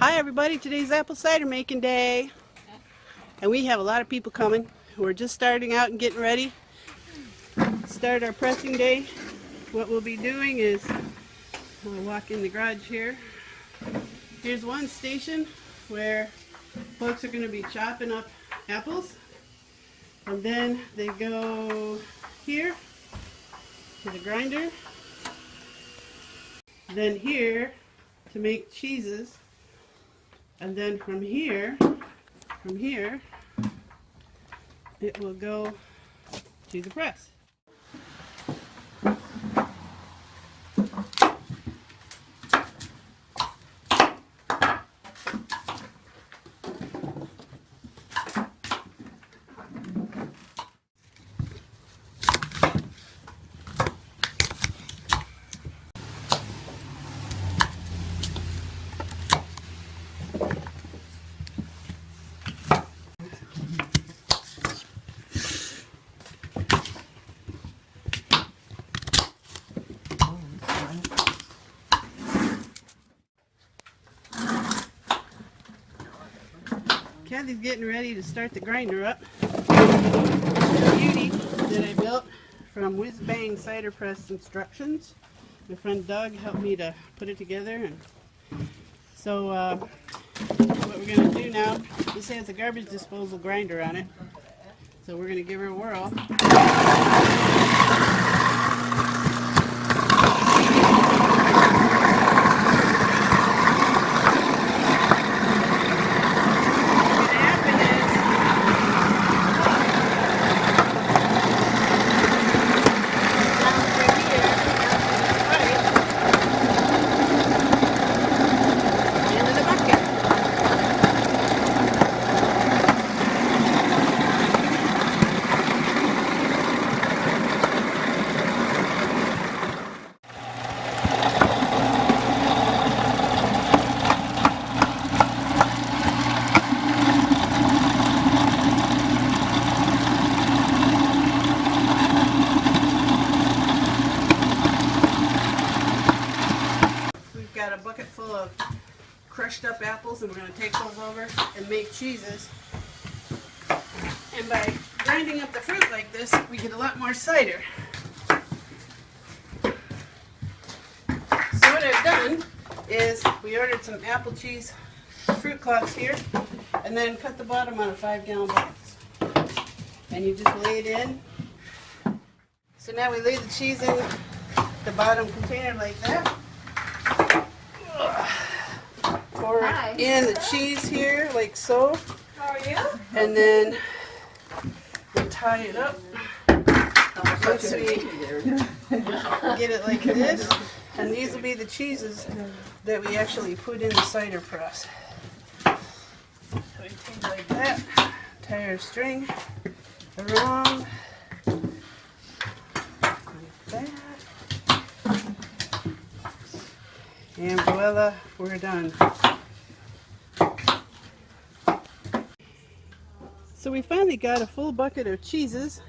Hi everybody, today's apple cider making day. And we have a lot of people coming. We're just starting out and getting ready. Start our pressing day. What we'll be doing is, I'll walk in the garage here. Here's one station where folks are going to be chopping up apples. And then they go here to the grinder. Then here to make cheeses. And then from here, it will go to the press. Kathy's getting ready to start the grinder up. The beauty that I built from Whiz Bang Cider Press instructions. My friend Doug helped me to put it together. And so what we're going to do now, this has a garbage disposal grinder on it. So we're going to give her a whirl. Got a bucket full of crushed up apples, and we're going to take those over and make cheeses. And by grinding up the fruit like this, we get a lot more cider. So what I've done is we ordered some apple cheese fruit cloths here, and then cut the bottom out of 5-gallon buckets. And you just lay it in. So now we lay the cheese in the bottom container like that. Pour in the cheese here, like so. How are you? And then we'll tie it up. Once we get it like this. And these will be the cheeses that we actually put in the cider press. So we take it like that, tie our string around like that. And voila, we're done. So we finally got a full bucket of cheeses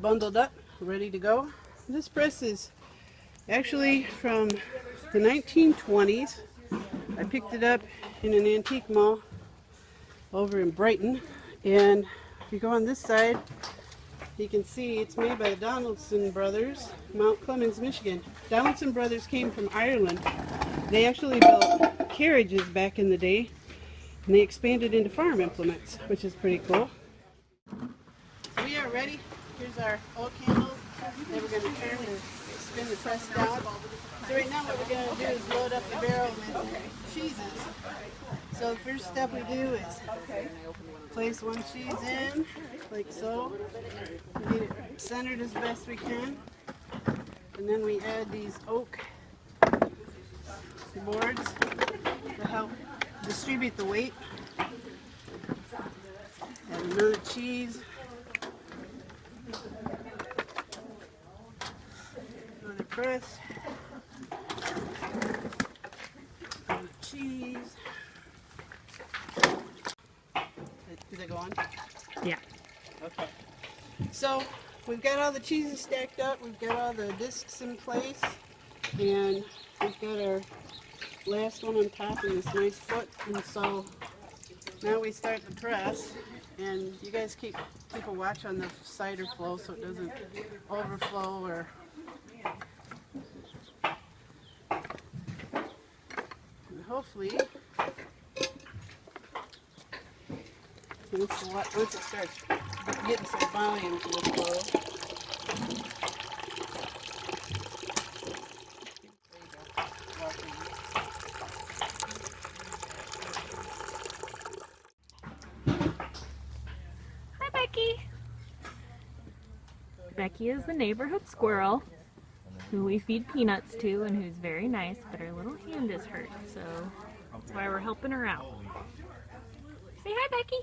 bundled up, ready to go. This press is actually from the 1920s. I picked it up in an antique mall over in Brighton. And if you go on this side, you can see it's made by the Donaldson Brothers, Mount Clemens, Michigan. Donaldson Brothers came from Ireland. They actually built carriages back in the day, and they expanded into farm implements, which is pretty cool. We are ready. Here's our oil candles. Then we're going to turn and spin the press down. So right now what we're going to do is load up the barrel with cheeses. So the first step we do is place one cheese in, like so. We get it centered as best we can. And then we add these oak boards to help distribute the weight. Add another cheese. Another press. Another cheese. Did they go on? Yeah. Okay. So we've got all the cheeses stacked up. We've got all the discs in place. And we've got our last one on top in this nice foot, and so now we start the press, and you guys keep a watch on the cider flow so it doesn't overflow or. And hopefully, once it starts getting some volume to the flow. Hi, Becky. Becky is the neighborhood squirrel who we feed peanuts to and who's very nice, but her little hand is hurt, so that's why we're helping her out. Say hi, Becky.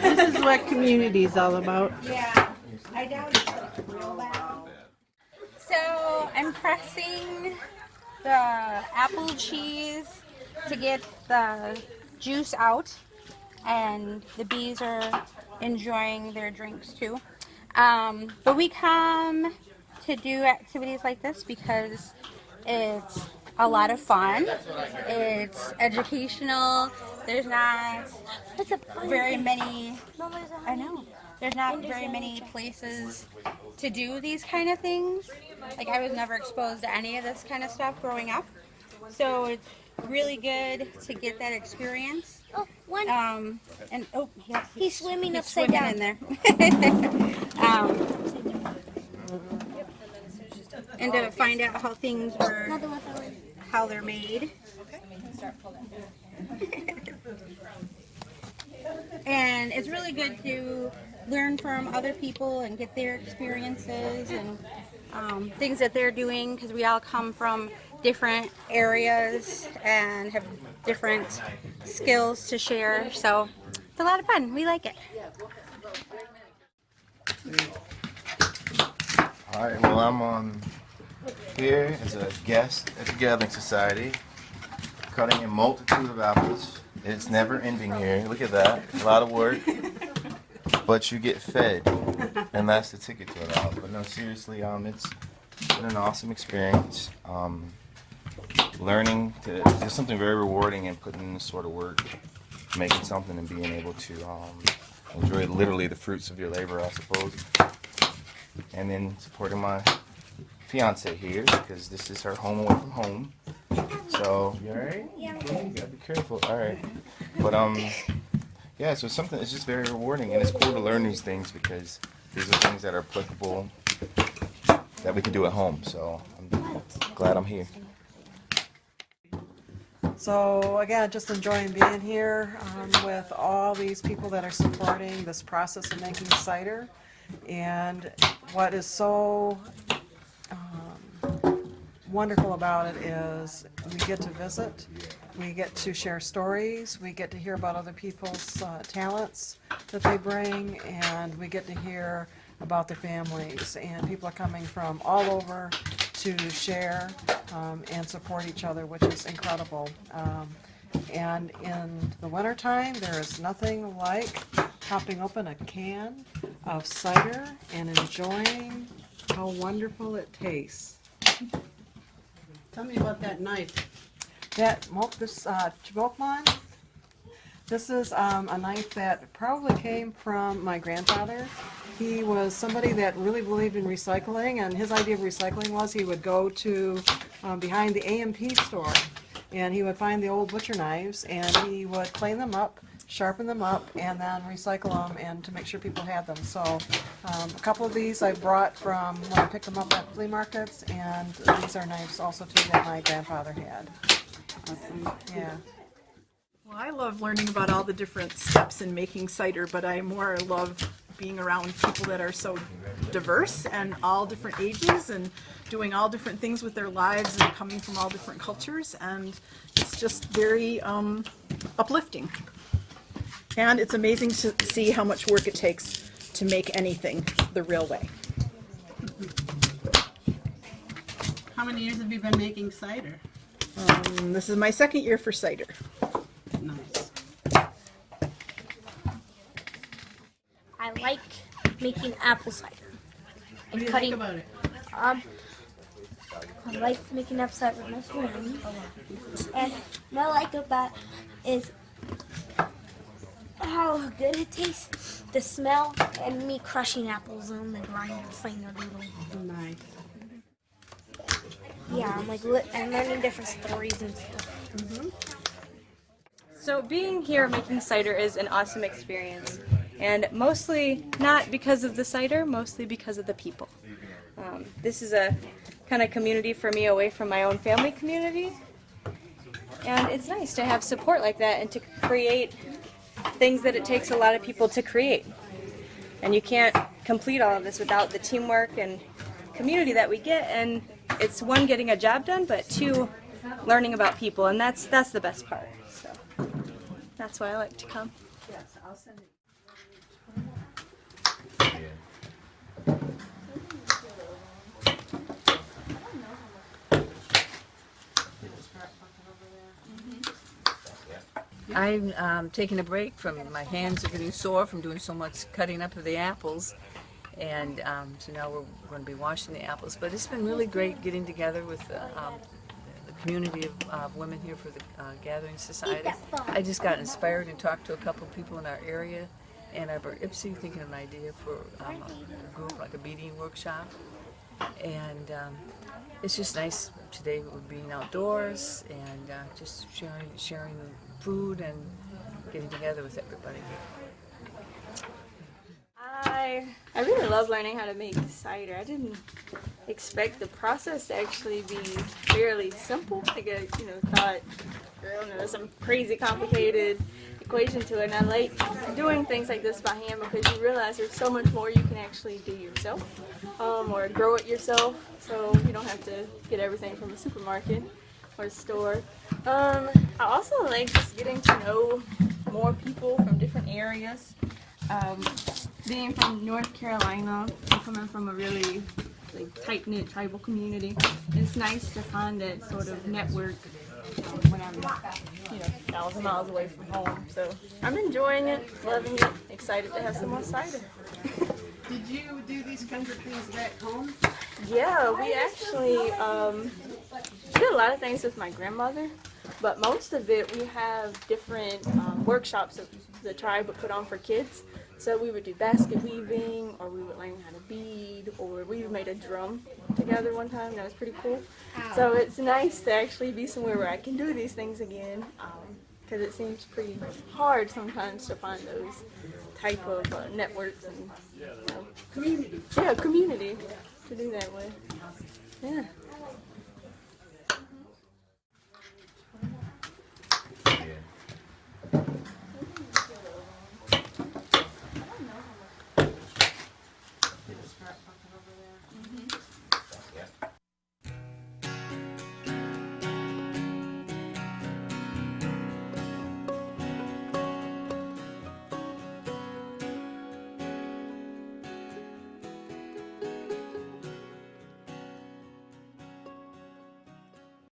This is what community is all about. Yeah, I doubt it's real bad. So I'm pressing the apple cheese to get the juice out, and the bees are enjoying their drinks too. But we come to do activities like this because it's a lot of fun. It's educational. There's not very many, I know, there's not very many places to do these kind of things. Like, I was never exposed to any of this kind of stuff growing up. So it's really good to get that experience. Oh, one. And oh, yeah, He's swimming he's upside swimming down. in there. And to find out how things were, Another one fell in. how they're made. And it's really good to learn from other people and get their experiences and things that they're doing, because we all come from different areas and have different skills to share. So it's a lot of fun. We like it. All right, well, I'm here as a guest at the Gathering Society, cutting a multitude of apples. It's never ending here. Look at that. A lot of work. But you get fed. And that's the ticket to it all. But no, seriously, it's been an awesome experience. Learning to, there's something very rewarding in putting in this sort of work, making something and being able to enjoy literally the fruits of your labor, I suppose. And then supporting my fiance here, because this is her home away from home. So, you alright? Yeah. Okay, you gotta be careful. Alright. But, yeah, so it's just very rewarding, and it's cool to learn these things because these are things that are applicable that we can do at home. So, I'm glad I'm here. So again, just enjoying being here with all these people that are supporting this process of making cider. And what is so wonderful about it is we get to visit, we get to share stories, we get to hear about other people's talents that they bring, and we get to hear about their families. And people are coming from all over to share and support each other, which is incredible. And in the wintertime, there is nothing like popping open a can of cider and enjoying how wonderful it tastes. Tell me about that knife. This Chibokman, this is a knife that probably came from my grandfather. He was somebody that really believed in recycling, and his idea of recycling was he would go to behind the A&P store, and he would find the old butcher knives, and he would clean them up sharpen them up, and then recycle them and to make sure people had them. So a couple of these I brought from when I picked them up at flea markets, and these are knives also too that my grandfather had. Yeah. Well, I love learning about all the different steps in making cider, but I more love being around people that are so diverse and all different ages and doing all different things with their lives and coming from all different cultures, and it's just very uplifting. And it's amazing to see how much work it takes to make anything the real way. How many years have you been making cider? This is my second year for cider. Nice. I like making apple cider What do you cutting. like about it? I like making apple cider with my friends, and what I like about it is how good it tastes, the smell, and me crushing apples on the grinder, playing a little. Nice. Yeah, I'm learning different stories and stuff. So being here making cider is an awesome experience, and mostly not because of the cider, mostly because of the people. This is a kind of community for me away from my own family community, and it's nice to have support like that and to create things that it takes a lot of people to create. And you can't complete all of this without the teamwork and community that we get, and it's one, getting a job done, but two, learning about people, and that's the best part. So that's why I like to come. I'm taking a break from my hands are getting sore from doing so much cutting up of the apples, and so now we're going to be washing the apples. But it's been really great getting together with the community of women here for the Gathering Society. I just got inspired and talked to a couple of people in our area, and I've Ipsy thinking of an idea for a group, like a beading workshop. And it's just nice today with being outdoors and just sharing food and getting together with everybody. I really love learning how to make cider. I didn't expect the process to actually be fairly simple. Like I, thought, I don't know, some crazy complicated equation to it. And I like doing things like this by hand because you realize there's so much more you can actually do yourself, or grow it yourself, so you don't have to get everything from the supermarket or store. I also like just getting to know more people from different areas. Being from North Carolina, I'm coming from a really tight-knit tribal community. It's nice to find that sort of network when I'm 1,000 miles away from home. So I'm enjoying it, loving it, excited to have some more cider. Did you do these kinds of things back home? Yeah, we actually did a lot of things with my grandmother, but most of it we have different workshops that the tribe would put on for kids. So we would do basket weaving, or we would learn how to bead, or we made a drum together one time. That was pretty cool. So it's nice to actually be somewhere where I can do these things again, because it seems pretty hard sometimes to find those type of networks and Community. yeah, community to do that with. Yeah.